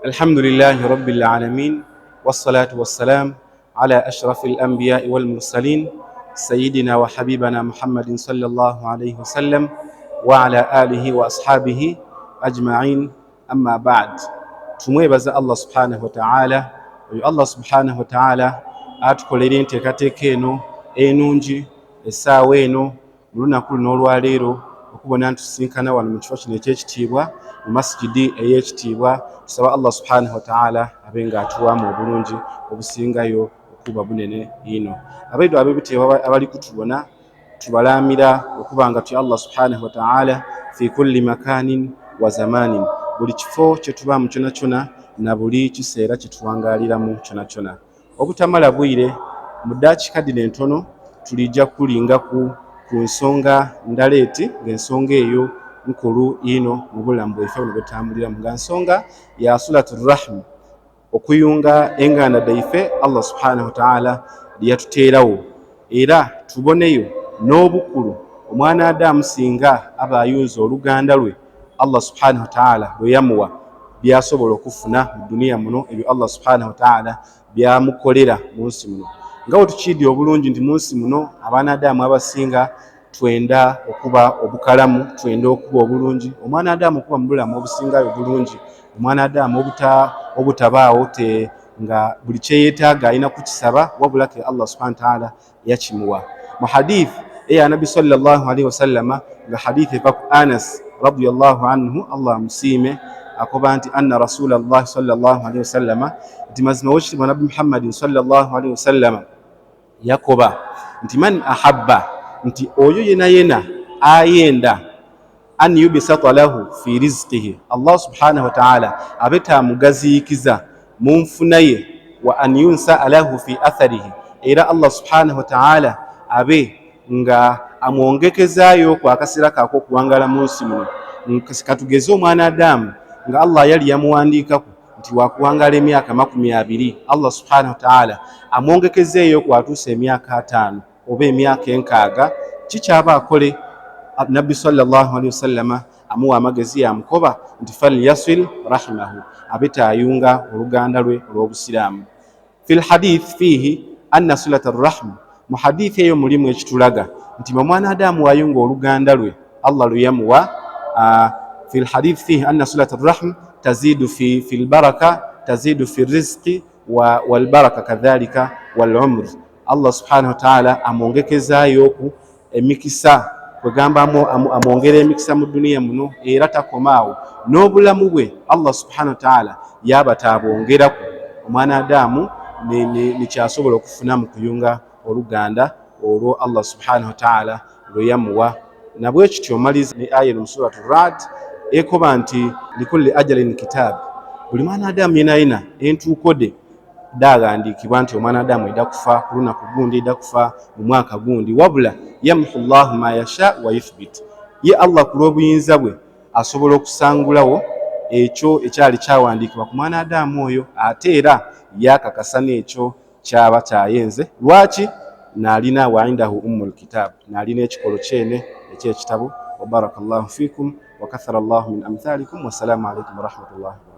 الحمد لله رب العالمين والصلاة والسلام على أشرف الأنبياء والمرسلين سيدنا وحبيبنا محمد صلى الله عليه وسلم وعلى آله وأصحابه أجمعين. أما بعد، tumwebaza Allah subhanahu wa ta'ala. Oyo Allah subhanahu wa ta'ala atukolera enteekateeka eno enungi essaawa eno mu lunaku luno olwaleero okubona ntusinkana wano mu kifo kino ekyekitiibwa mu masjidi ey'ekitiibwa. Tusaba Allah subhanahu wa ta'ala abe nga atuwaamu obulungi obusingayo okuba bunene ino. Abayidu ab'ebitiibwa abali kutubona tubalaamira okuba nga tuya Allah subhanahu wa ta'ala fi kulli makanin wa zamanin, buli kifo kye tubaamu kyona kyona na buli kiseera kye tuwangaaliramu kyona kyona. Obutamala bwire mu ddakiika dino entono tulijja kulinga ku nsonga ndaleeti, ng'ensonga eyo nkulu ino mu bulamu bwaife buno bwetambuliramu, nga nsonga ya sulatul rahim, okuyunga enganda dhaife Allah subhanahu wa ta'ala liyatuteerawo, era tuboneyo n'obukulu omwana Adamu singa aba ayunza oluganda lwe Allah subhanahu wa ta'ala lwe yamuwa byasobola okufuna mu duniya muno, ebyo Allah subhanahu wa ta'ala byamukolera mu nsi muno. Nga wetukiidde obulungi nti mu nsi muno abaana Adamu abasinga twenda okuba obukalamu, twenda okuba obulungi, omwana Adamu okuba mu bulamu obusingayo obulungi, omwana Adamu obutabaawo nga buli kyeyeetaaga alina kukisaba wabula ke Allah subhanahu wa ta'ala yakimuwa. Mu hadith eya Nabi sallallahu alaihi wasallama, nga hadith eva ku Anas radiyallahu anhu, Allah amusiime, akoba nti anna Rasulullah sallallahu alaihi wasallama, nti mazima wekitiibwa Nabi Muhammadin sallallahu alaihi wasallama yakoba nti man ahabba, nti oyo yena ayenda an yubsata lahu fi rizqihi, Allah subhanahu wa ta'ala abe tamugaziikiza mu nfuna ye, wa an yunsa lahu fi atharihi, era Allah subhanahu wa ta'ala abe nga amwongekezaayo ku akaseera kaako okuwangala mu nsi muno. Katugeze omwana Adamu nga Allah yali yamuwandiikako nti wakuwangala emyaka 20, Allah subhanahu wa ta'ala amwongekezeeyo kwatuusa emyaka 5 oba emyaka 6, kikyaba akole? Nabbi sallallahu alaihi wasallama amuwa amagezi yamukoba nti falyasil rahimahu, abe taayunga oluganda lwe olw'obusiraamu. Fil hadith fihi anna silata rahim, mu hadith eyo mulimu ekitulaga nti omwana Adamu wayunga oluganda lwe Allah lwe yamuwa. Fil hadith fihi anna silata rahim tazidu fi albaraka, tazidu fi rizqi wal baraka kadhalika wal umr. Allah subhanahu wa ta'ala amwongekezaayo ku emikisa, kwegamba amwongera emikisa mu duniya muno, era takomaawo n'obulamu bwe Allah subhanahu wa ta'ala yaba taabwongeraku. Omwana Adamu nekyasobola okufuna mu kuyunga oluganda olwo Allah subhanahu wa ta'ala lwe yamuwa. Nabwe kityo omaliza ne aya mu suratu Ra'd ekoba nti likulli ajalin kitab, buli mwana Adamu yenayina entuuko de dagandikibwa nti omwana Adamu eda kufa ku lunaku gundi, eda kufa mu mwaka gundi, wabula yamhu Allahu ma yasha wa yuthbit, ye Allah ku lw'obuyinza bwe asobola okusangulawo ekyo ekyali kyawandiikibwa ku mwana Adamu oyo, ate era yakakasa n'ekyo kyaba kyayenze. Lwaki? Naalina wa indahu ummul kitab, naalina ekikolo kyene ekyekitabo. Wa barakallahu fikum wa kathara Allahu min amthalikum, wa salaamu alaikum wa rahmatullahi wa barakatuh.